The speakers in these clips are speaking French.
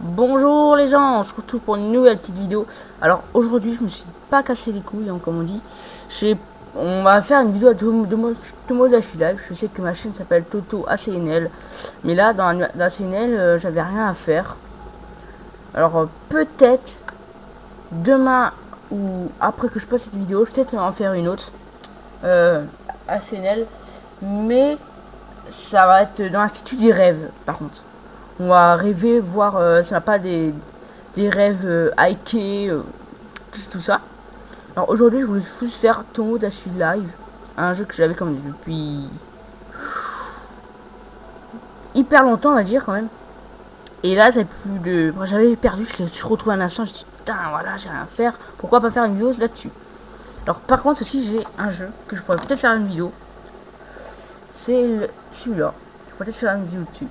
Bonjour les gens, on se retrouve pour une nouvelle petite vidéo. Alors aujourd'hui je me suis pas cassé les couilles hein, comme on dit. On va faire une vidéo de Tomodachi Live. Je sais que ma chaîne s'appelle Toto ACNL. Mais là dans ACNL j'avais rien à faire. Alors peut-être demain ou après que je passe cette vidéo, je vais peut-être en faire une autre. ACNL. Mais ça va être dans l'Institut des rêves par contre. On va rêver, voir ça n'a pas des rêves hikés, tout ça. Alors aujourd'hui, je voulais juste faire Tomodachi Live, un jeu que j'avais comme depuis hyper longtemps, on va dire quand même. Et là, ça plus de. Moi, j'avais perdu, je me suis retrouvé un instant, je dis putain, voilà, j'ai rien à faire, pourquoi pas faire une vidéo là-dessus. Alors, par contre, aussi, j'ai un jeu que je pourrais peut-être faire une vidéo. C'est celui-là. Je pourrais peut-être faire une vidéo dessus.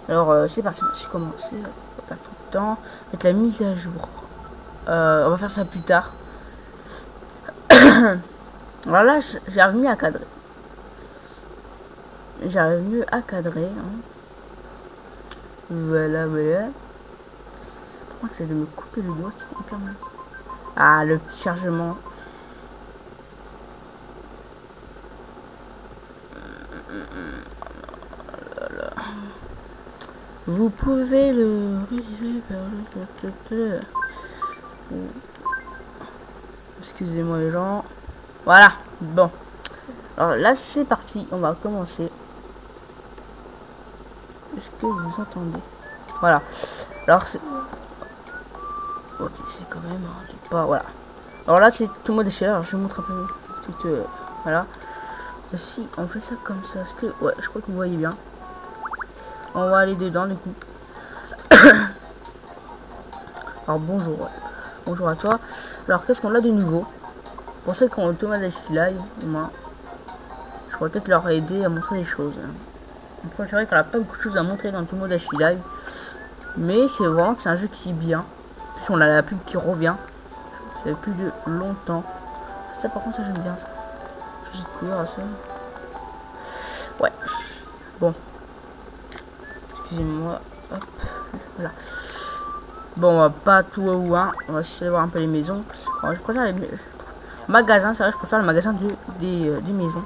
Alors, c'est parti, je vais commencer. On va faire tout le temps. Mettre la mise à jour. On va faire ça plus tard. Voilà, j'arrive mieux à cadrer. J'arrive mieux à cadrer. Hein. Voilà, voilà. Par contre, je vais de me couper le doigt, c'est hyper mal. Ah, le petit chargement. Vous pouvez le rédiger vers le... Excusez-moi les gens. Voilà, bon. Alors là, c'est parti. On va commencer. Est-ce que vous entendez? Voilà. Alors, c'est... Oh, c'est quand même... Hein, pas... Voilà. Alors là, c'est tout le mode échelle. Alors, je vous montre un peu tout... voilà. Si on fait ça comme ça, est-ce que... Ouais, je crois que vous voyez bien. On va aller dedans, du coup. Alors, bonjour. Ouais. Bonjour à toi. Alors, qu'est-ce qu'on a de nouveau? Pour ceux qui ont le Tomodachi Live, au moins, je pourrais peut-être leur aider à montrer des choses. Après, c'est vrai qu'on n'a pas beaucoup de choses à montrer dans le Tomodachi Live. Mais c'est vraiment que c'est un jeu qui est bien. Puis on a la pub qui revient. Ça fait plus de longtemps. Ça, par contre, ça, j'aime bien ça. J'ai de couleur à ça. Ouais. Bon. Excusez-moi. Hop. Voilà. Bon, on va pas tout ou un. On va essayer de voir un peu les maisons. Je préfère les magasins. C'est vrai, je préfère le magasin des maisons.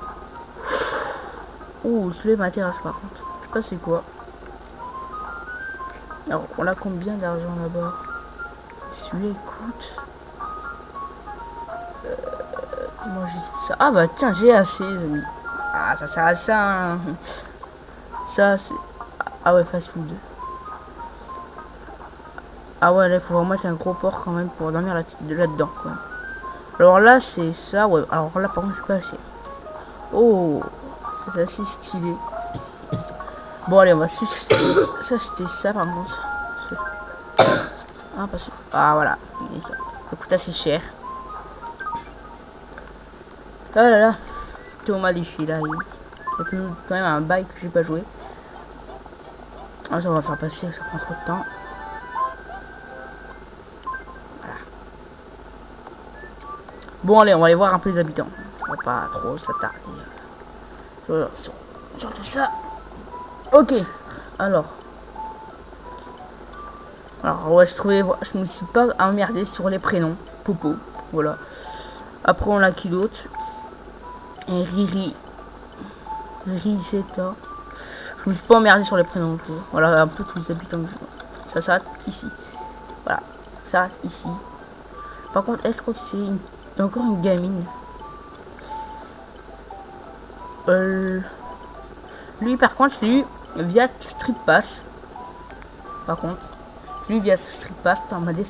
Oh, celui-là m'intéresse par contre. Je sais pas c'est quoi. Alors, on a combien d'argent là-bas? Celui-là coûte. Moi j'ai tout ça. Ah bah tiens, j'ai assez, les amis. Ah, ça sert à ça. Hein. Ça, c'est. Ah ouais, fast food. Ah ouais, là, il faut vraiment être un gros porc quand même pour dormir là-dedans. Quoi. Alors là, c'est ça. Ouais, alors là, par contre, je suis pas assez. Oh, c'est assez stylé. Bon, allez, on va juste. Ça, c'était ça, par contre. Ah, parce que. Ah, voilà. Ça coûte assez cher. Ah là là. Thomas Lichi, là. Il y a quand même un bail que j'ai pas joué. Ah, ça, on va faire passer, ça prend trop de temps. Bon allez, on va aller voir un peu les habitants. On va pas trop s'attarder sur tout ça. Ok. Alors. Alors ouais, je me suis pas emmerdé sur les prénoms. Popo. Voilà. Après on a qui d'autre? Et Riri. Risetta. Je me suis pas emmerdé sur les prénoms. Voilà un peu tous les habitants. Ça s'arrête ici. Voilà. Ça s'arrête ici. Par contre, elle, je crois que c'est encore une gamine. Lui, par contre, lui, via Street Pass. Par contre, lui, via Street Pass, m'a dit,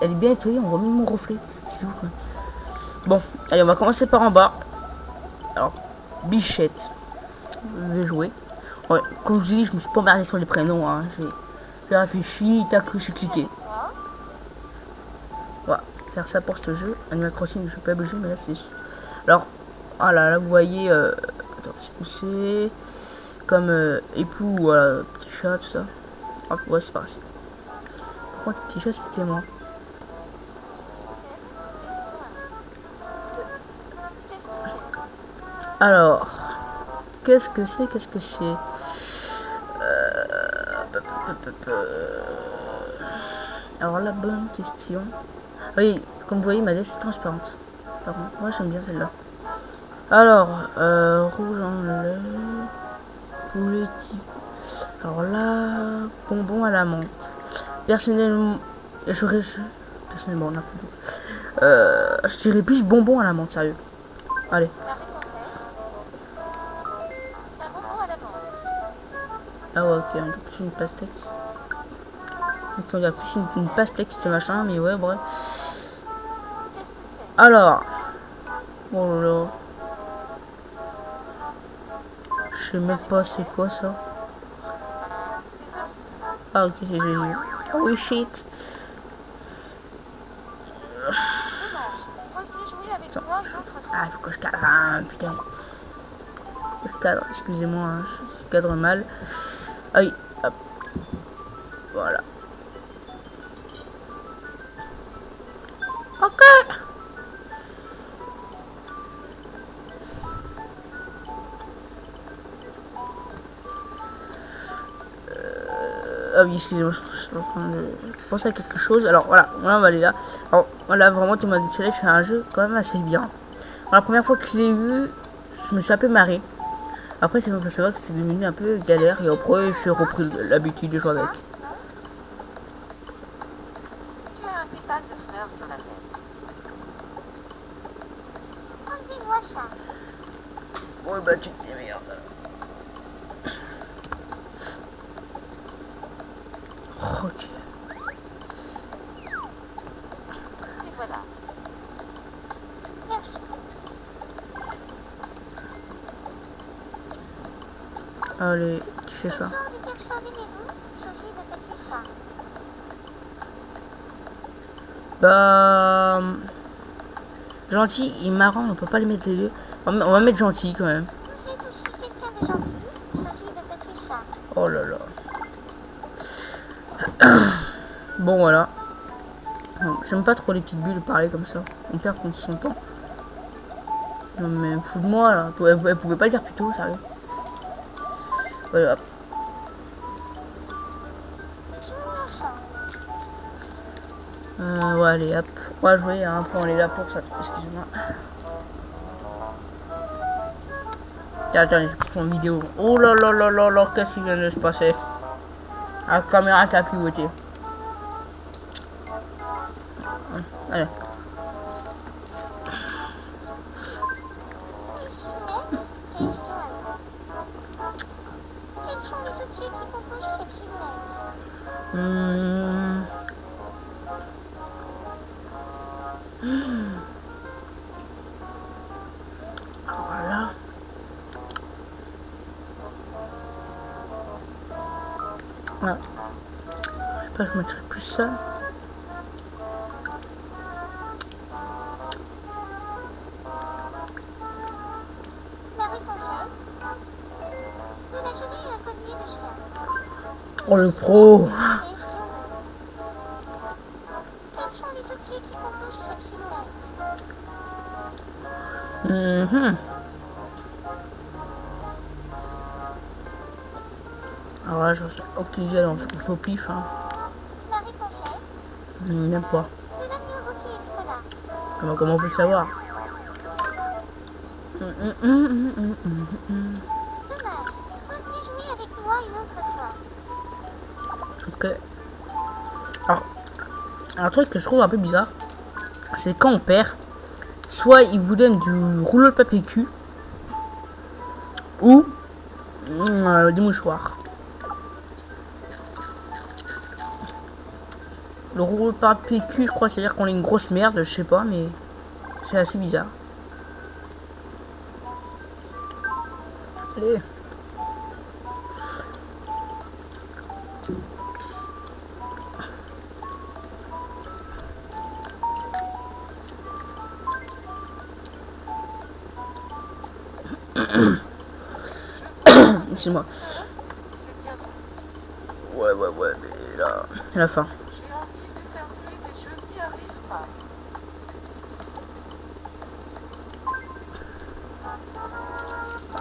elle est bien nettoyée, on voit même mon reflet. C'est ouf. Bon, allez, on va commencer par en bas. Alors, Bichette. Je vais jouer. Ouais, comme je vous dis, je me suis pas emmerdé sur les prénoms. Hein. J'ai réfléchi, tac, j'ai cliqué. Voilà, faire ça pour ce jeu. Animal Crossing, je suis pas obligé, mais là, c'est. Alors, voilà, là, vous voyez. Attends, c'est poussé. Comme époux, voilà, petit chat, tout ça. Hop, ouais, c'est parti. Par contre, petit chat, c'était moi. Alors, qu'est-ce que c'est? Alors la bonne question. Oui, comme vous voyez, ma laisse est transparente. Par contre, moi j'aime bien celle-là. Alors, rouge en lait, poulet type. Alors là, bonbon à la menthe. Personnellement, personnellement, on a plus je dirais plus bonbon à la menthe, sérieux. Allez. La réponse est un bonbon à la menthe. Ah ouais, ok, donc c'est une pastèque. Donc on a plus une pastèque, ce machin, mais ouais, bref. Qu'est-ce que c'est? Alors, oh là là. Je sais même pas c'est quoi ça. Des olives. Ah ok, c'est Jésus. Oh shit. Dommage. Revenez jouer avec moi une autre fois. Ah, faut que je cadre. Ah, putain. Je cadre, excusez-moi, hein, je cadre mal. Aïe, hop. Voilà. Ok. Ah oui, excusez-moi, je suis en train de penser à quelque chose. Alors voilà, on va aller là. Alors voilà, vraiment, tu m'as dit que je fais un jeu quand même assez bien. Alors, la première fois que je l'ai vu, je me suis un peu marré. Après, c'est vrai que c'est devenu un peu galère et après, j'ai repris l'habitude de jouer avec. Non? Tu as un pétale de fleurs sur la tête. Enlevez-moi ça. Ouais, bah tu te démerdes. Ok. Et voilà. Merci. Allez, tu fais Quel ça. genre de personne aimez-vous? Sophie de petit chat. Bah. Gentil et marrant, on peut pas les mettre les deux. On va mettre gentil quand même. Vous êtes aussi quelqu'un de gentil? Sophie de petit chat. Oh là là. Bon, voilà. J'aime pas trop les petites bulles parler comme ça. On perd contre son temps. Non mais fous de moi là. Elle pouvait pas le dire plus tôt, sérieux. Voilà. Jouons ensemble. Ouais, allez, hop. On va jouer, hein. Après on est là pour ça. Excusez-moi. Tiens, attends, j'ai pris son vidéo. Oh là là là là là, qu'est-ce qui vient de se passer? La caméra qui a pivoté. Allez. Quelle silhouette? Question à vous. Quels sont les objets qui composent cette silhouette? Voilà. Voilà. Après, je mettrai plus ça. La réponse est de la gelée et un collier de chien. Oh le pro. Question 2. Quels sont les objets qui composent cette silhouette? Alors là, je sais aucune idée, on fait au pif. Hein. La réponse est Même pas. de l'agneau rôti et du cola. Alors, comment on peut le savoir? Dommage. Revenez jouer avec moi une autre fois. Ok. Alors, un truc que je trouve un peu bizarre, c'est quand on perd, soit il vous donne du rouleau de papier cul, ou des mouchoirs. Le rouleau de papier cul, je crois, c'est-à-dire qu'on est une grosse merde, je sais pas, mais c'est assez bizarre. Allez. Excuse-moi. Ouais, mais là, c'est la fin. J'ai envie d'éternuer, mais je n'y arrive pas.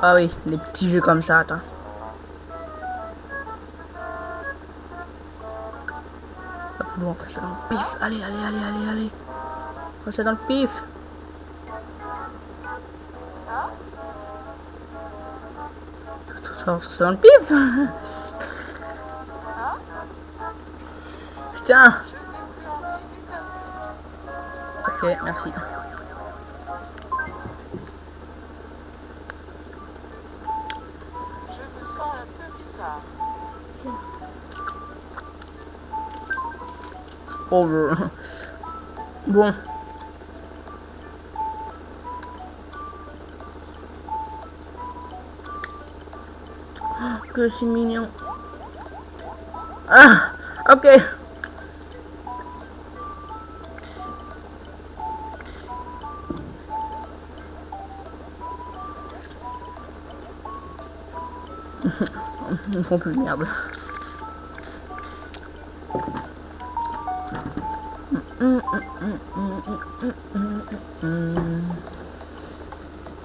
Ah oui, les petits jeux comme ça, attends. Hop. Bon, on fait ça dans le pif. Allez, allez, allez, allez, allez. On fait ça dans le pif. On fait ça dans le pif. Putain. Ok, merci. Je me sens un peu bizarre. Oh, bon. Que c'est mignon. Ah, ok. Ils font plus de merde.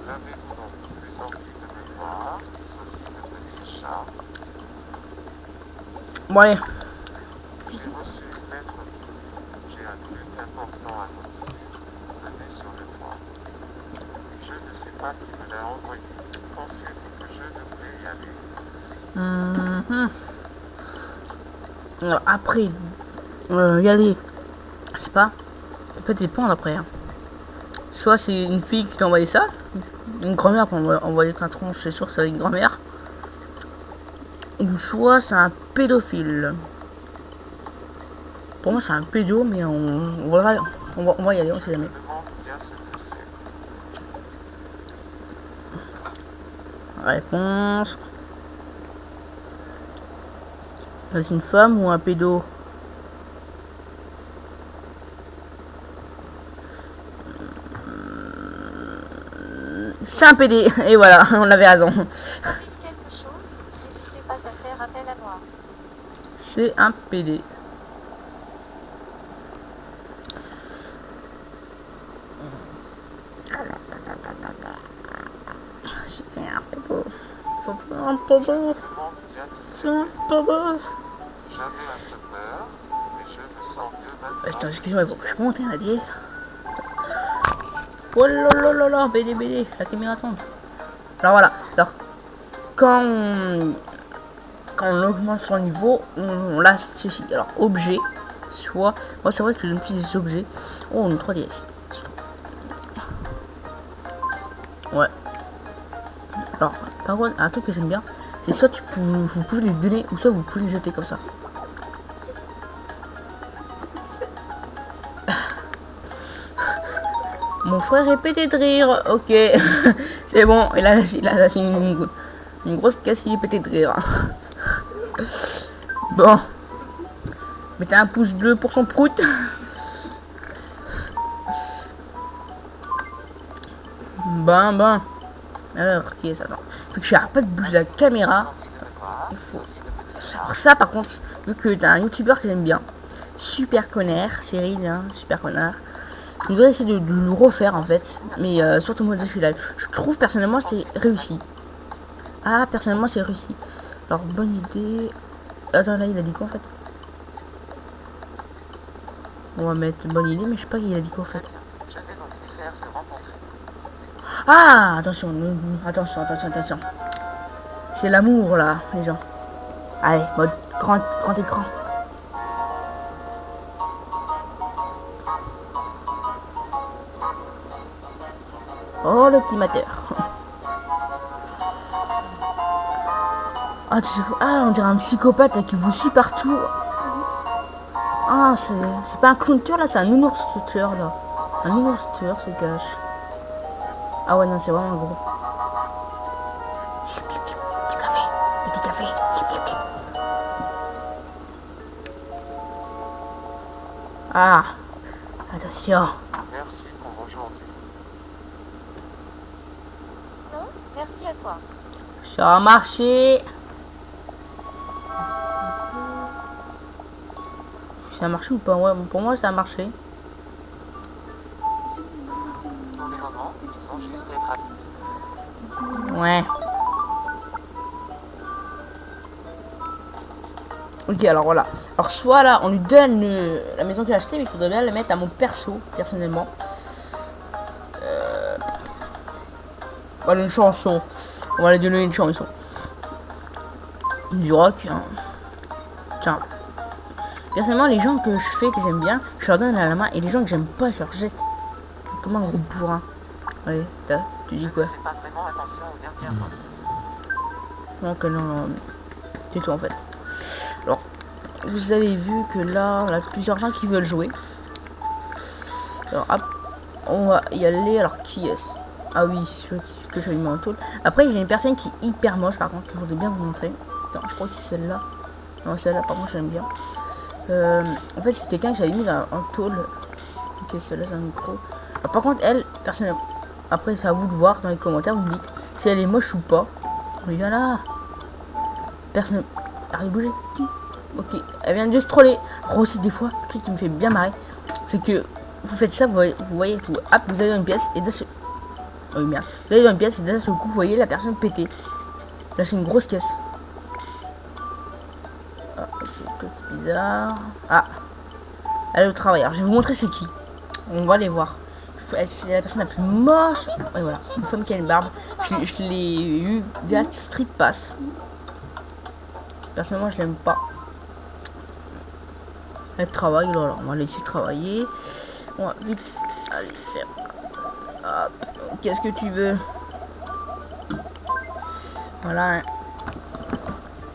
N'avez-vous donc plus envie de me voir, ceci de petit chat? Bon, allez. J'ai reçu une lettre qui dit j'ai un truc important à vous dire. Venez sur le toit. Je ne sais pas qui me l'a envoyé. Pensez-vous que je devrais y aller? Alors, après, y aller. Je sais pas. Ça peut dépendre après. Hein. Soit c'est une fille qui t'a envoyé ça. Une grand-mère pour envoyer un tronche, c'est sûr que c'est une grand-mère. Ou soit c'est un pédophile. Pour moi c'est un pédo, mais on va y aller, on sait jamais. Je me demande bien ce que c'est. Réponse. C'est une femme ou un pédo? C'est un PD, et voilà, on avait raison. Si vous arrive quelque chose, n'hésitez pas à faire appel à moi. C'est un PD. C'est un pédo. C'est un pédo. Je me demande bien qui C'est c'est. un pédo. J'avais un peu peur, mais je me sens mieux maintenant. Attends, excuse-moi, il faut que je monte la DS. Oh là là là là, BD, la caméra tombe. Alors voilà, alors quand on augmente son niveau, on lâche ceci. Alors objet, soit, moi c'est vrai que j'utilise des objets. Oh, une 3DS. Ouais. Alors, par contre, un truc que j'aime bien, c'est soit vous pouvez les donner, ou soit vous pouvez les jeter comme ça. Mon frère est pété de rire, ok. C'est bon, il a lâché une grosse caisse, il est pété de rire. Bon. Mettez un pouce bleu pour son prout. Ben. Alors, qui est ça? Alors, faut que j'arrête pas de bouger la caméra. Alors ça, par contre, vu que t'as un youtubeur que j'aime bien, Super Connard, Cyril, hein, Super Connard. Je voudrais essayer de le refaire en fait, mais surtout moi je suis live. Je trouve personnellement c'est réussi. Ah, personnellement c'est réussi. Alors bonne idée. Attends, là il a dit quoi en fait? On va mettre bonne idée, mais je sais pas qui il a dit quoi en fait. Ah, attention, attention. C'est l'amour là, les gens. Allez, mode grand écran. Oh, l'optimateur. Ah, on dirait un psychopathe là, qui vous suit partout. Ah, c'est pas un clown tueur là, c'est un nounours tueur là. Un nounours tueur se cache. Ah ouais, non, c'est vraiment un gros. Petit café. Ah, attention. Merci pour aujourd'hui. Non, merci à toi. Ça a marché. Ça a marché ou pas? Ouais, pour moi ça a marché. Pour le moment, il faut juste être Ouais. Ok, alors voilà. Alors soit là, on lui donne la maison qu'il a achetée, mais il faudrait bien la mettre à mon perso, personnellement. Voilà une chanson. On va lui donner une chanson. Du rock. Hein. Tiens. Personnellement, les gens que je fais, que j'aime bien, je leur donne à la main. Et les gens que j'aime pas, je leur jette. Comme un gros bourrin. Ouais, tu dis quoi? Fais pas vraiment attention aux dernières mots. Non, que non, c'est tout en fait. Alors, vous avez vu que là, on a plusieurs gens qui veulent jouer. Alors, hop, on va y aller. Alors, qui est-ce? Ah oui, ceux que je mis en tôle. Après, j'ai une personne qui est hyper moche, par contre, que je voudrais bien vous montrer. Attends, je crois que c'est celle-là. Non, celle-là, par contre, j'aime bien. En fait, c'est quelqu'un que j'avais mis en tôle. Ok, celle-là, c'est un micro. Alors, par contre, elle, personnellement, après, c'est à vous de voir dans les commentaires. Vous me dites si elle est moche ou pas. On y va là. Personne. Arrête de bouger. Ok, elle vient de juste troller. Alors aussi, des fois, le truc qui me fait bien marrer, c'est que vous faites ça, vous voyez, hop, vous allez dans une pièce et d'un seul... Oh merde. Vous allez dans une pièce et d'un seul coup, vous voyez la personne péter. Là, c'est une grosse caisse. Ah, ok, c'est bizarre. Ah, elle est au travail. Alors, je vais vous montrer c'est qui. On va les voir. C'est la personne la plus moche. Et voilà, une femme qui a une barbe. Je l'ai eu via Street Pass. Personnellement, je l'aime pas. Elle travaille, là, on va laisser travailler. On va vite aller faire. Qu'est-ce que tu veux? Voilà.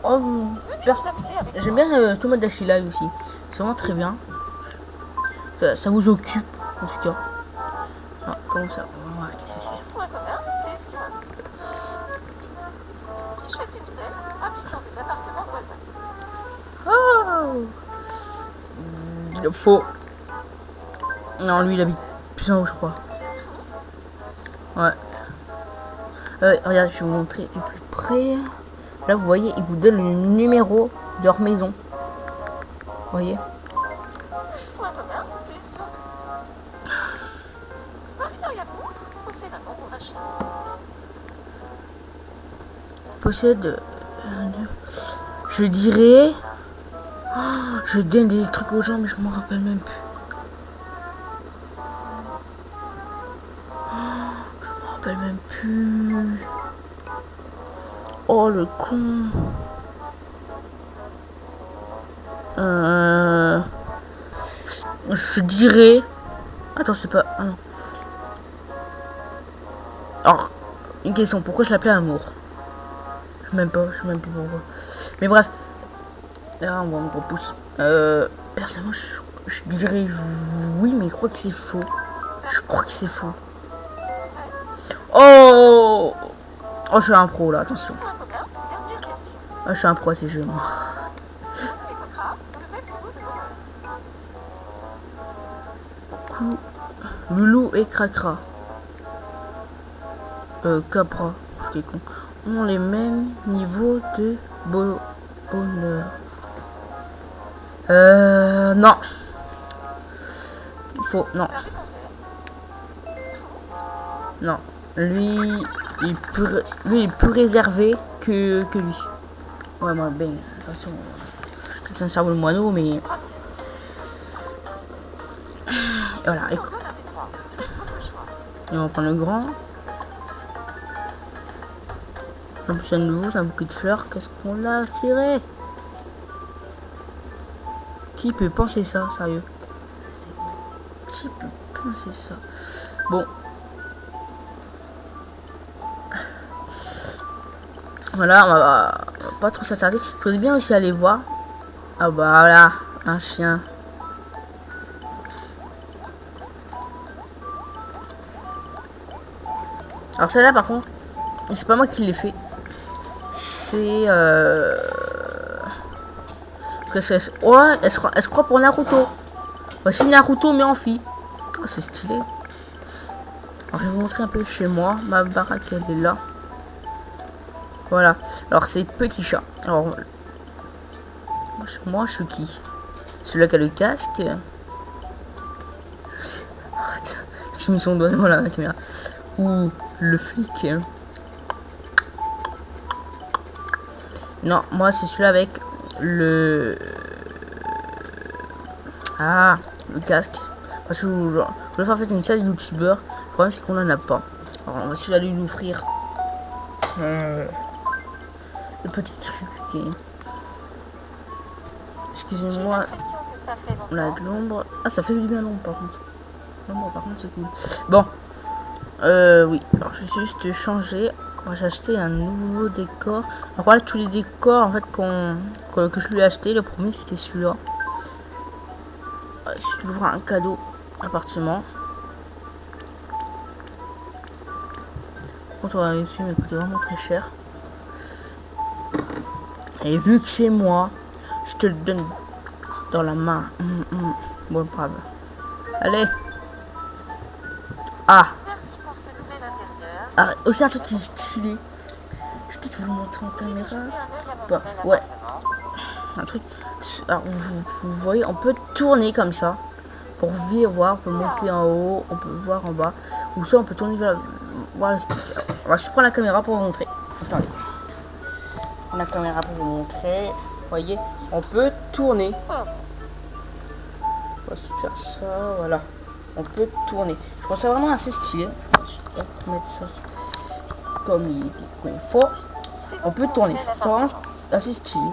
Oh, j'aime bien Thomas Dachila aussi. C'est vraiment très bien. Ça vous occupe, en tout cas. Ah, comment ça? On va voir qu'est-ce que c'est. Oh, faux. Non, lui il habite plus en haut, je crois. Ouais. Regarde, je vais vous montrer du plus près. Là, vous voyez, il vous donne le numéro de leur maison. Vous voyez? Possède. Je dirais. Oh, je donne des trucs aux gens, mais je m'en rappelle même plus. Je m'en rappelle même plus. Oh le con. Je dirais. Attends, c'est pas. Ah non. Alors, une question. Pourquoi je l'appelais Amour? Je sais même pas pourquoi. Mais bref. Là, on va me propose. Personnellement, je dirais oui, mais je crois que c'est faux. Je crois que c'est faux. Oh! Oh, je suis un pro là, attention. Ah, je suis un pro à ces jeux, moi. Loulou et Cracra. Capra, je suis con. Ont les mêmes niveaux de bonheur. Non. Faux, non. Non. Lui, il est plus réservé que lui. Ouais, moi, ben, de toute façon, c'est un cerveau de moineau, mais... Voilà, et on va prendre le grand. En plus, à nouveau, c'est un bouquet de fleurs. Qu'est-ce qu'on a tiré? Qui peut penser ça, sérieux? Qui peut penser ça? Bon. Voilà, on va pas trop s'attarder. Il faudrait bien aussi aller voir. Ah bah voilà, un chien. Alors celle-là par contre, c'est pas moi qui l'ai fait. C'est ouais, elle se croit pour Naruto. Voici Naruto mais en fille. Oh, c'est stylé. Alors je vais vous montrer un peu chez moi. Ma baraque elle est là. Voilà. Alors c'est petit chat. Alors moi je suis qui? Celui-là qui a le casque. J'ai mis son doigt dans la caméra. Ou le flic. Non, moi c'est celui-là avec le casque. Parce que je voulais faire en fait une salle youtubeur. Le problème c'est qu'on en a pas. Alors on va essayer d'aller lui offrir le petit truc qui est... Excusez-moi, on a de l'ombre. Ah, ça fait du bien l'ombre par contre. L'ombre par contre c'est cool. Bon, oui, alors je vais juste changer. Moi j'ai acheté un nouveau décor. Alors voilà tous les décors en fait que je lui ai acheté. Le premier c'était celui-là. Si tu ouvres un cadeau appartement. Quand on va ici, mais coûtait vraiment très cher. Et vu que c'est moi, je te le donne dans la main. Bon, brave. Allez. Merci pour ce nouvel intérieur. Aussi un truc qui est stylé. Je vais peut-être vous le montrer en caméra. Jeter un œil à mon Bah, nouvel ouais. appartement. Un truc. Alors, vous voyez, on peut tourner comme ça. Pour voir, on peut monter en haut, on peut voir en bas. Ou soit on peut tourner vers le stick. Alors, je prends la caméra pour vous montrer. Attendez. Je prends la caméra pour vous montrer. Vous voyez, on peut tourner. On va se faire ça, voilà. On peut tourner. Je trouve ça vraiment assez stylé. Je vais mettre ça comme il faut. On peut tourner. C'est vraiment assez stylé.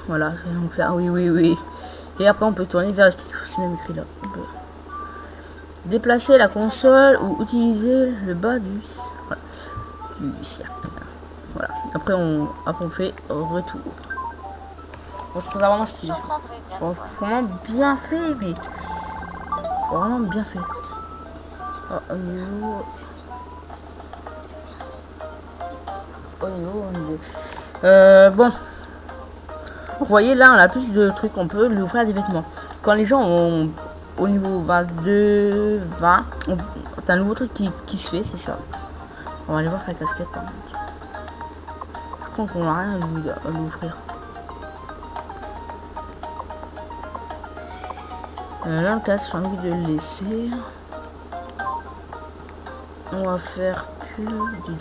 Voilà, on fait oui. Et après on peut tourner vers le stick. C'est même écrit là. On peut déplacer la console ou utiliser le bas du cercle. Voilà. Après on fait retour. Bon, je trouve ça vraiment stylé. Vraiment bien fait, mais vraiment bien fait. Au niveau, bon, vous voyez là, on a plus de trucs. On peut lui offrir des vêtements. Quand les gens ont au niveau 22, 20, t'as un nouveau truc qui se fait, c'est ça. On va aller voir sa casquette par contre. Je pense qu'on n'a rien à lui offrir. Là, le casque, j'ai envie de le laisser. On va faire que du...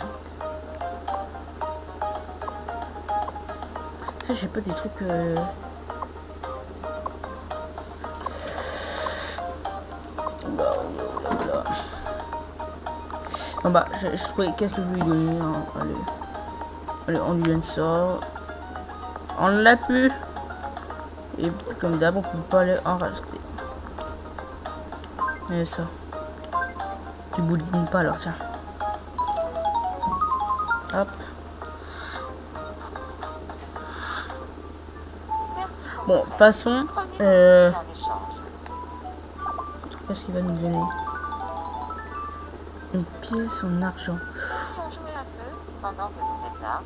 Ça, j'ai pas des trucs... Ah bah, je trouvais qu'est-ce que je lui donner. Hein. Allez, on lui donne ça. On l'a plus. Et comme d'hab, on peut pas aller en racheter. Et ça. Tu boudines pas alors, tiens. Hop. Bon, de toute façon, qu'est-ce qu'il va nous donner? Une pièce en argent. Si on jouait un peu pendant que vous êtes là.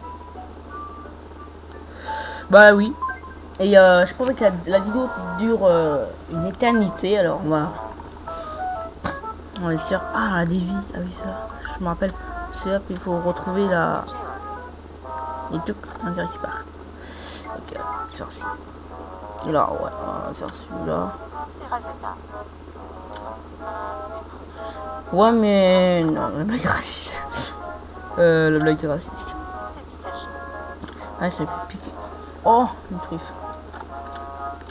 Bah oui. Et je crois que la vidéo dure une éternité, alors on va se dire, la dévie, ah oui ça, je me rappelle, c'est hop, il faut retrouver les trucs, un gars qui part. Ok, c'est parti. Là, ouais, on va faire celui-là. C'est Razetta. Ouais, mais non, la blague raciste. La blague raciste. C'est Pikachu. Ah, je l'ai piqué. Oh, une truffe.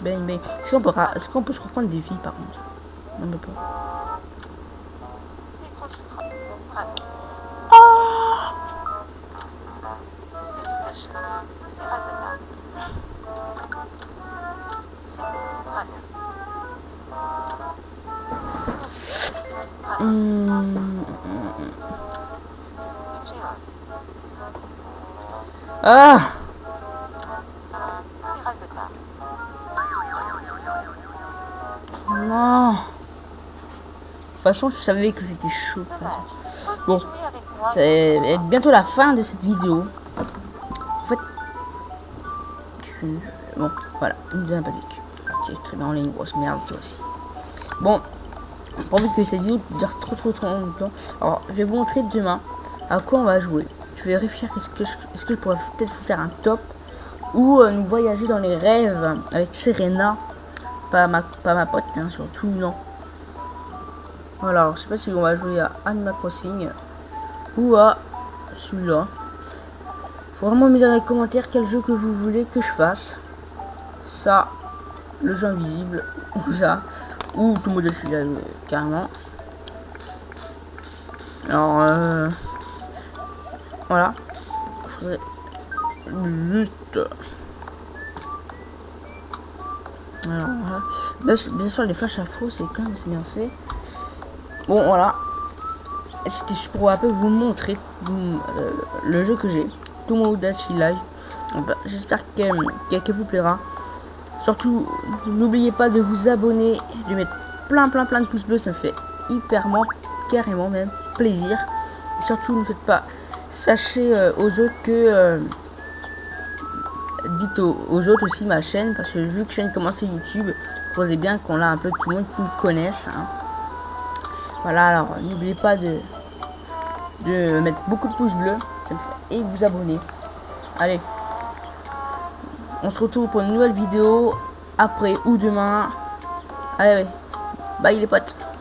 Ben. Est-ce qu'on peut se reprendre des vies par contre? Non, mais pas. Bravo. C'est Pikachu. C'est Razetta. C'est bravo. C'est Monsieur. Bravo. Une géole. C'est Razetta. Non. De toute façon, je savais que c'était chaud. Bon, ça va être bientôt la fin de cette vidéo. En fait, bon, voilà, il nous a pas vécu. Ok, très bien, on est une grosse merde, toi aussi. Bon, pas envie que cette vidéo dure trop longtemps. Alors, je vais vous montrer demain à quoi on va jouer. Je vais réfléchir, est-ce que je pourrais peut-être vous faire un top ou nous voyager dans les rêves avec Serena. Pas ma pote, hein, surtout, non. Voilà, alors, je sais pas si on va jouer à Animal Crossing ou à celui-là. Faut vraiment me dire dans les commentaires quel jeu que vous voulez que je fasse. Ça, le jeu invisible, ou ça, ou tout modèle carrément. Alors, voilà. Faudrait juste. Alors voilà. Bien sûr, les flashs infos, c'est quand même bien fait. Bon, voilà. C'était juste pour un peu vous montrer le jeu que j'ai. Tomodachi Life. J'espère qu'elle vous plaira. Surtout, n'oubliez pas de vous abonner, de mettre plein de pouces bleus, ça me fait hyperment, carrément même plaisir. Et surtout, ne faites pas, sachez aux autres que dites aux autres aussi ma chaîne, parce que vu que je viens de commencer YouTube, il faudrait bien qu'on a un peu tout le monde qui me connaisse. Hein. Voilà, alors n'oubliez pas de mettre beaucoup de pouces bleus et vous abonner. Allez, on se retrouve pour une nouvelle vidéo après ou demain. Allez, bye les potes.